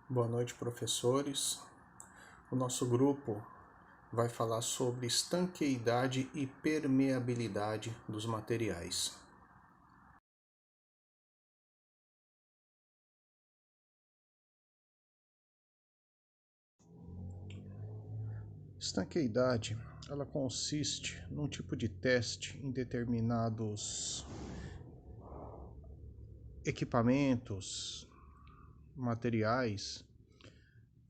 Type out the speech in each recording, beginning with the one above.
Boa noite, professores. O nosso grupo vai falar sobre estanqueidade e permeabilidade dos materiais. Estanqueidade, ela consiste num tipo de teste em determinados equipamentos, materiais,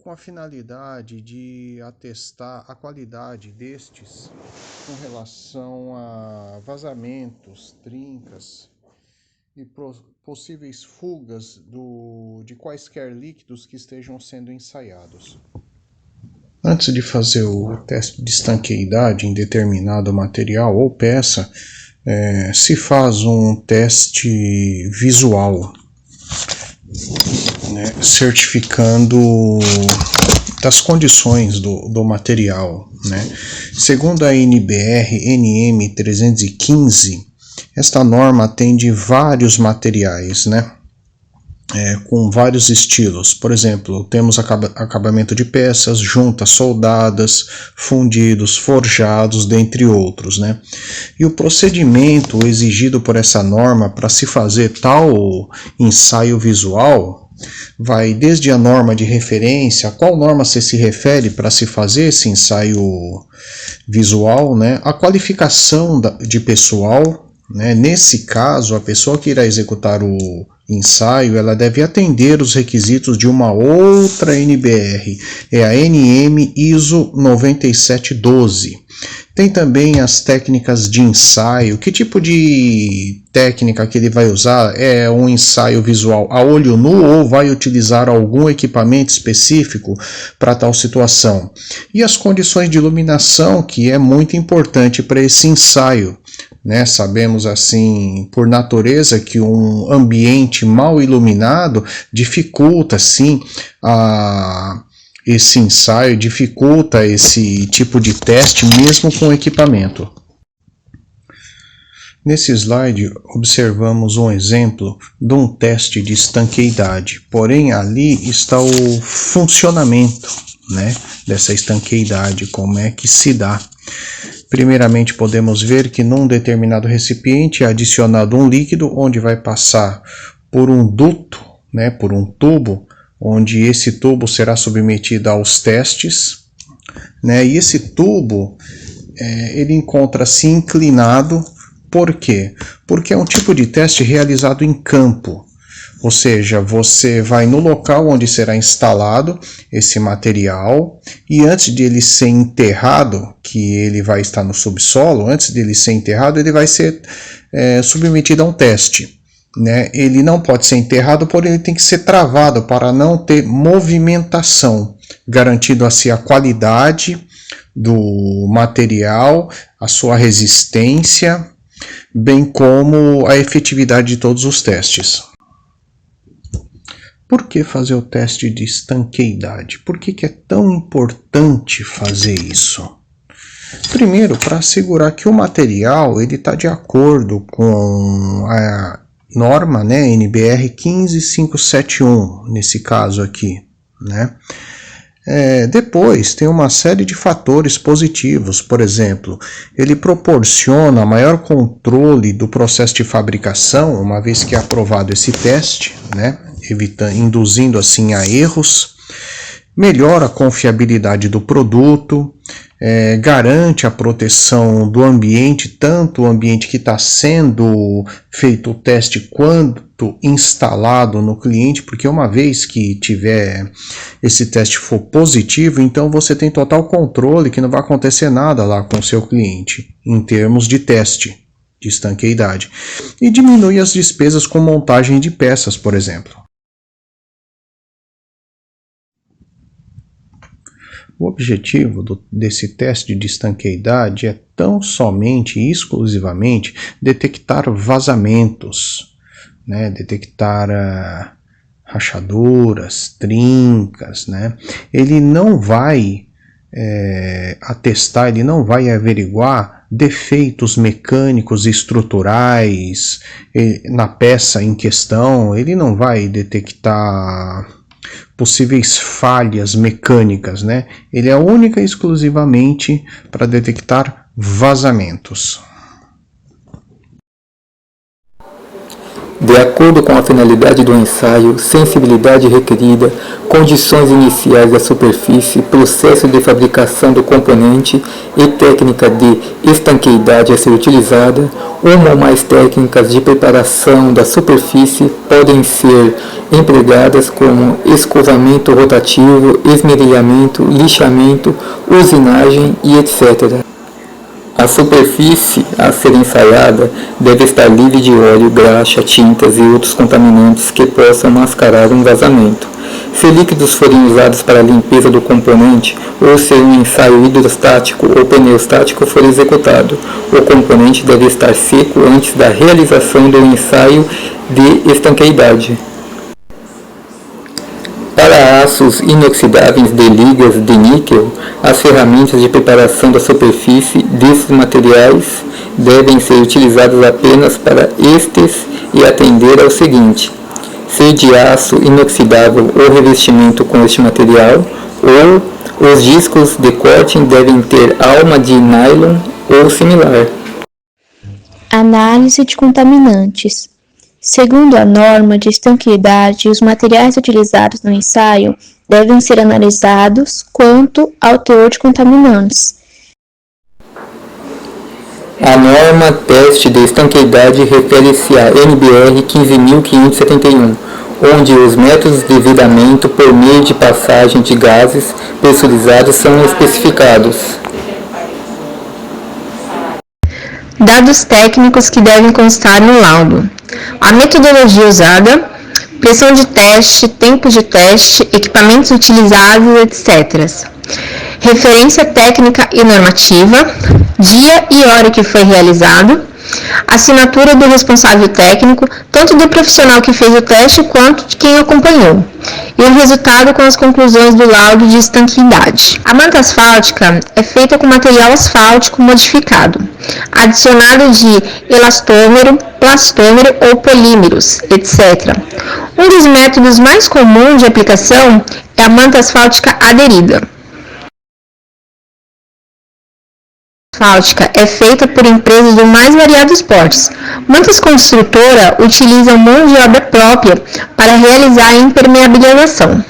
com a finalidade de atestar a qualidade destes com relação a vazamentos, trincas e possíveis fugas de quaisquer líquidos que estejam sendo ensaiados. Antes de fazer o teste de estanqueidade em determinado material ou peça, se faz um teste visual, né, certificando das condições do material, né? Segundo a NBR NM 315, esta norma atende vários materiais, né? Com vários estilos. Por exemplo, temos acabamento de peças, juntas soldadas, fundidos, forjados, dentre outros, né? E o procedimento exigido por essa norma para se fazer tal ensaio visual vai desde a norma de referência, a qual norma você se refere para se fazer esse ensaio visual, né? A qualificação de pessoal, né? Nesse caso, a pessoa que irá executar o ensaio, ela deve atender os requisitos de uma outra NBR, é a NM ISO 9712. Tem também as técnicas de ensaio. Que tipo de técnica que ele vai usar? É um ensaio visual a olho nu ou vai utilizar algum equipamento específico para tal situação? E as condições de iluminação, que é muito importante para esse ensaio, né? Sabemos assim, por natureza, que um ambiente mal iluminado dificulta, sim, esse ensaio, dificulta esse tipo de teste mesmo com equipamento. Nesse slide observamos um exemplo de um teste de estanqueidade, porém ali está o funcionamento, né, dessa estanqueidade, como é que se dá. Primeiramente podemos ver que num determinado recipiente é adicionado um líquido onde vai passar por um duto, né, por um tubo, onde esse tubo será submetido aos testes, né, e esse tubo ele encontra-se inclinado. Por quê? Porque é um tipo de teste realizado em campo, ou seja, você vai no local onde será instalado esse material e antes de ele ser enterrado, que ele vai estar no subsolo, antes de ele ser enterrado, ele vai ser submetido a um teste, né? Ele não pode ser enterrado, porém ele tem que ser travado para não ter movimentação, garantindo assim a qualidade do material, a sua resistência, bem como a efetividade de todos os testes. Por que fazer o teste de estanqueidade? Por que é tão importante fazer isso? Primeiro, para assegurar que o material está de acordo com a norma, né, NBR 15571, nesse caso aqui, né? Depois tem uma série de fatores positivos, por exemplo, ele proporciona maior controle do processo de fabricação, uma vez que é aprovado esse teste, né, induzindo assim a erros, melhora a confiabilidade do produto, garante a proteção do ambiente, tanto o ambiente que está sendo feito o teste quanto instalado no cliente, porque uma vez que tiver esse teste for positivo, então você tem total controle que não vai acontecer nada lá com o seu cliente, em termos de teste de estanqueidade. E diminui as despesas com montagem de peças, por exemplo. O objetivo desse teste de estanqueidade é tão somente e exclusivamente detectar vazamentos, né? Detectar rachaduras, trincas, né? Ele não vai atestar, ele não vai averiguar defeitos mecânicos e estruturais na peça em questão, ele não vai detectar possíveis falhas mecânicas, né? Ele é única e exclusivamente para detectar vazamentos. De acordo com a finalidade do ensaio, sensibilidade requerida, condições iniciais da superfície, processo de fabricação do componente e técnica de estanqueidade a ser utilizada, uma ou mais técnicas de preparação da superfície podem ser empregadas como escovamento rotativo, esmerilhamento, lixamento, usinagem e etc. A superfície a ser ensaiada deve estar livre de óleo, graxa, tintas e outros contaminantes que possam mascarar um vazamento. Se líquidos forem usados para a limpeza do componente ou se um ensaio hidrostático ou pneustático for executado, o componente deve estar seco antes da realização do ensaio de estanqueidade. Para aços inoxidáveis de ligas de níquel, as ferramentas de preparação da superfície desses materiais devem ser utilizadas apenas para estes e atender ao seguinte: ser de aço inoxidável ou revestimento com este material, ou os discos de corte devem ter alma de nylon ou similar. Análise de contaminantes. Segundo a norma de estanqueidade, os materiais utilizados no ensaio devem ser analisados quanto ao teor de contaminantes. A norma teste de estanqueidade refere-se a NBR 15.571, onde os métodos de vedamento por meio de passagem de gases pressurizados são especificados. Dados técnicos que devem constar no laudo. A metodologia usada, pressão de teste, tempo de teste, equipamentos utilizados, etc. Referência técnica e normativa, dia e hora que foi realizado, assinatura do responsável técnico, tanto do profissional que fez o teste quanto de quem acompanhou, e o resultado com as conclusões do laudo de estanqueidade. A manta asfáltica é feita com material asfáltico modificado, adicionado de elastômero, plastômero ou polímeros, etc. Um dos métodos mais comuns de aplicação é a manta asfáltica aderida. A asfáltica é feita por empresas dos mais variados portes. Muitas construtoras utilizam mão de obra própria para realizar a impermeabilização.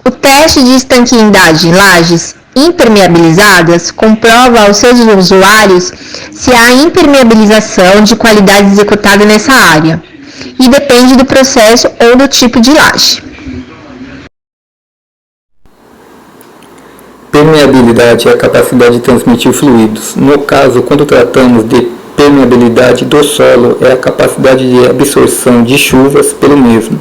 O teste de estanqueidade em lajes impermeabilizadas comprova aos seus usuários se há impermeabilização de qualidade executada nessa área, e depende do processo ou do tipo de laje. Permeabilidade é a capacidade de transmitir fluidos. No caso, quando tratamos de permeabilidade do solo, é a capacidade de absorção de chuvas pelo mesmo.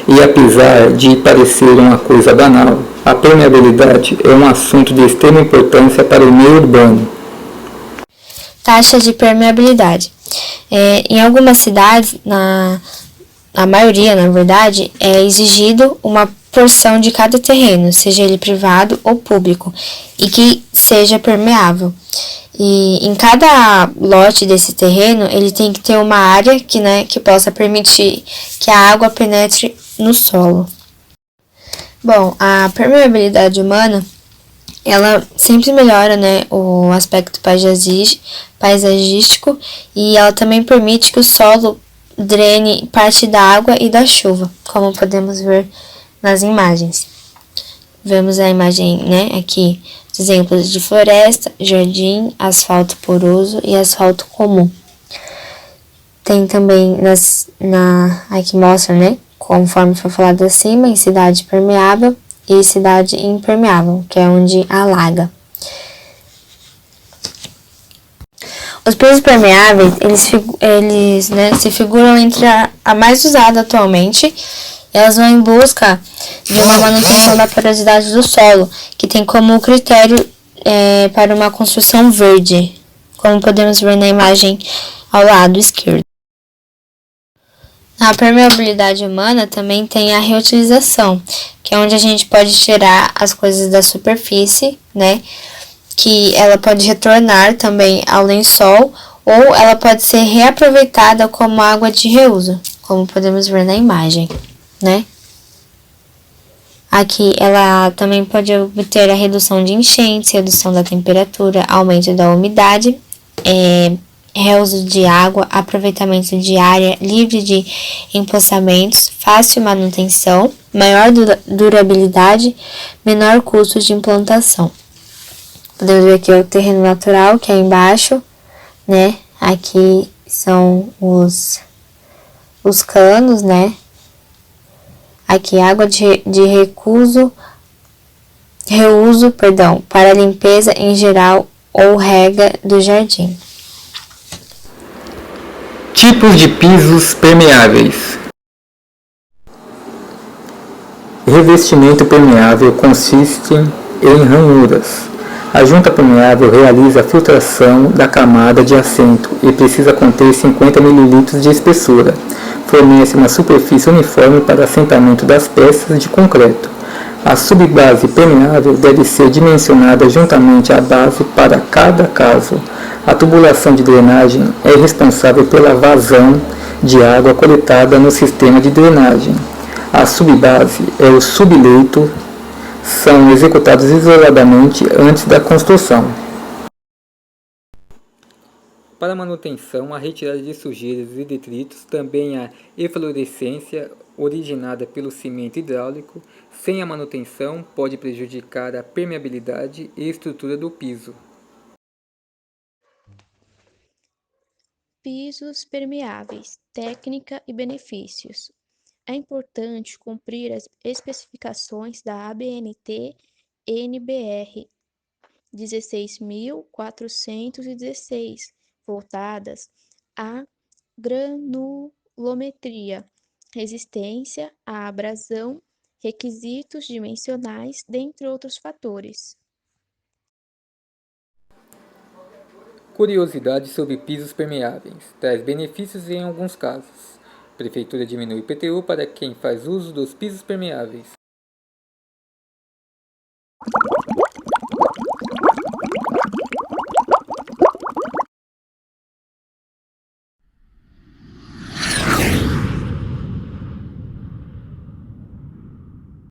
E apesar de parecer uma coisa banal, a permeabilidade é um assunto de extrema importância para o meio urbano. Taxa de permeabilidade. Em algumas cidades, na maioria, na verdade, é exigido uma porção de cada terreno, seja ele privado ou público, e que seja permeável. E em cada lote desse terreno, ele tem que ter uma área que possa permitir que a água penetre no solo. Bom, a permeabilidade humana, ela sempre melhora, o aspecto paisagístico, e ela também permite que o solo drene parte da água e da chuva, como podemos ver nas imagens. Vemos a imagem, aqui, exemplos de floresta, jardim, asfalto poroso e asfalto comum. Tem também aqui mostra, conforme foi falado acima, em cidade permeável e cidade impermeável, que é onde alaga. Os pisos permeáveis, eles se figuram entre a mais usada atualmente. Elas vão em busca de uma manutenção da porosidade do solo, que tem como critério para uma construção verde, como podemos ver na imagem ao lado esquerdo. Na permeabilidade humana também tem a reutilização, que é onde a gente pode tirar as coisas da superfície, que ela pode retornar também ao lençol, ou ela pode ser reaproveitada como água de reuso, como podemos ver na imagem, né? Aqui ela também pode obter a redução de enchentes, redução da temperatura, aumento da umidade, reuso de água, aproveitamento de área livre de empoçamentos, fácil manutenção, maior durabilidade, menor custo de implantação. Podemos ver aqui o terreno natural, que é embaixo, né? Aqui são os canos, né? Aqui, água de reuso, para limpeza em geral ou rega do jardim. Tipos de pisos permeáveis. Revestimento permeável consiste em ranhuras. A junta permeável realiza a filtração da camada de assento e precisa conter 50 ml de espessura. Fornece uma superfície uniforme para assentamento das peças de concreto. A subbase permeável deve ser dimensionada juntamente à base para cada caso. A tubulação de drenagem é responsável pela vazão de água coletada no sistema de drenagem. A subbase e o subleito são executados isoladamente antes da construção. Para manutenção, a retirada de sujeiras e detritos, também a eflorescência originada pelo cimento hidráulico, sem a manutenção, pode prejudicar a permeabilidade e estrutura do piso. Pisos permeáveis, técnica e benefícios. É importante cumprir as especificações da ABNT NBR 16.416, voltadas à granulometria, resistência à abrasão, requisitos dimensionais, dentre outros fatores. Curiosidades sobre pisos permeáveis. Traz benefícios em alguns casos. Prefeitura diminui IPTU para quem faz uso dos pisos permeáveis.